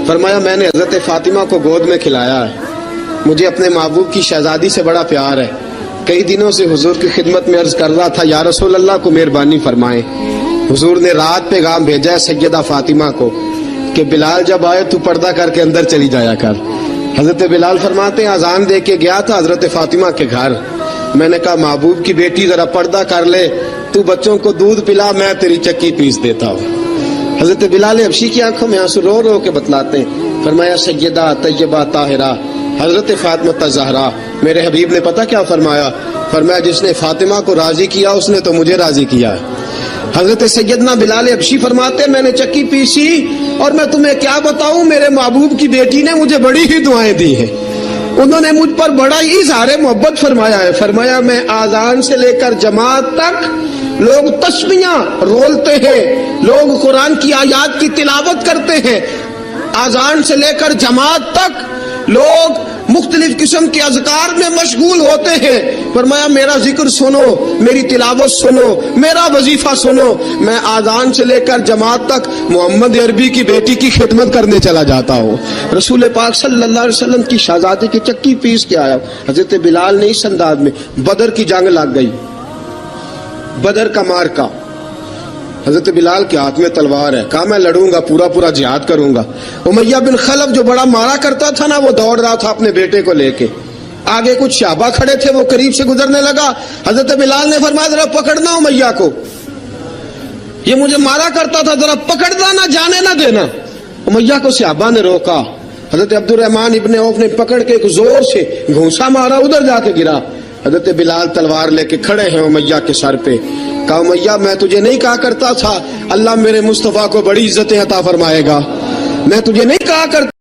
فرمایا میں نے حضرت فاطمہ کو گود میں کھلایا ہے، مجھے اپنے محبوب کی شہزادی سے بڑا پیار ہے۔ کئی دنوں سے حضور کی خدمت میں عرض کر رہا تھا یا رسول اللہ کو مہربانی فرمائیں۔ حضور نے رات پیغام بھیجا ہے سیدہ فاطمہ کو کہ بلال جب آئے تو پردہ کر کے اندر چلی جایا کر۔ حضرت بلال فرماتے ہیں اذان دے کے گیا تھا حضرت فاطمہ کے گھر، میں نے کہا محبوب کی بیٹی ذرا پردہ کر لے، تو بچوں کو دودھ پلا، میں تیری چکی پیس دیتا ہوں۔ حضرت بلال حبشی کی آنکھوں میں آنسو رو رو کے بتلاتے ہیں، فرمایا سیدہ طیبہ طاہرہ حضرت فاطمہ زہرا، میرے حبیب نے پتہ کیا فرمایا؟ فرمایا جس نے فاطمہ کو راضی کیا اس نے تو مجھے راضی کیا ہے۔ حضرت سیدنا بلال حبشی فرماتے ہیں میں نے چکی پیسی اور میں تمہیں کیا بتاؤں، میرے محبوب کی بیٹی نے مجھے بڑی ہی دعائیں دی ہیں، انہوں نے مجھ پر بڑا ہی اظہار محبت فرمایا ہے۔ فرمایا میں آذان سے لے کر جماعت تک لوگ تسبیحاں رولتے ہیں، لوگ قرآن کی آیات کی تلاوت کرتے ہیں، آذان سے لے کر جماعت تک لوگ مختلف قسم کے اذکار میں مشغول ہوتے ہیں۔ فرمایا میرا ذکر سنو، میری تلاوت سنو، میرا وظیفہ سنو، میں آذان سے لے کر جماعت تک محمد عربی کی بیٹی کی خدمت کرنے چلا جاتا ہوں۔ رسول پاک صلی اللہ علیہ وسلم کی شہزادی کی چکی پیس کے آیا۔ حضرت بلال نے اس انداز میں، بدر کی جنگ لگ گئی، بدر کا مارکا، حضرت بلال کے ہاتھ میں تلوار ہے، کہا میں لڑوں گا، پورا جہاد کروں گا۔ امیہ بن خلف جو بڑا مارا کرتا تھا نا، وہ دوڑ رہا تھا اپنے بیٹے کو لے کے، آگے کچھ صحابہ کھڑے تھے، وہ قریب سے گزرنے لگا، حضرت بلال نے فرمایا ذرا پکڑنا امیہ کو، یہ مجھے مارا کرتا تھا، ذرا پکڑنا، نہ جانے نہ دینا۔ امیہ کو صحابہ نے روکا، حضرت عبد الرحمن ابن عوف نے پکڑ کے ایک زور سے گھونسا مارا، ادھر جا کے گرا۔ حضرت بلال تلوار لے کے کھڑے ہیں امیہ کے سر پہ، کہا امیہ میں تجھے نہیں کہا کرتا تھا اللہ میرے مصطفیٰ کو بڑی عزتیں عطا فرمائے گا، میں تجھے نہیں کہا کرتا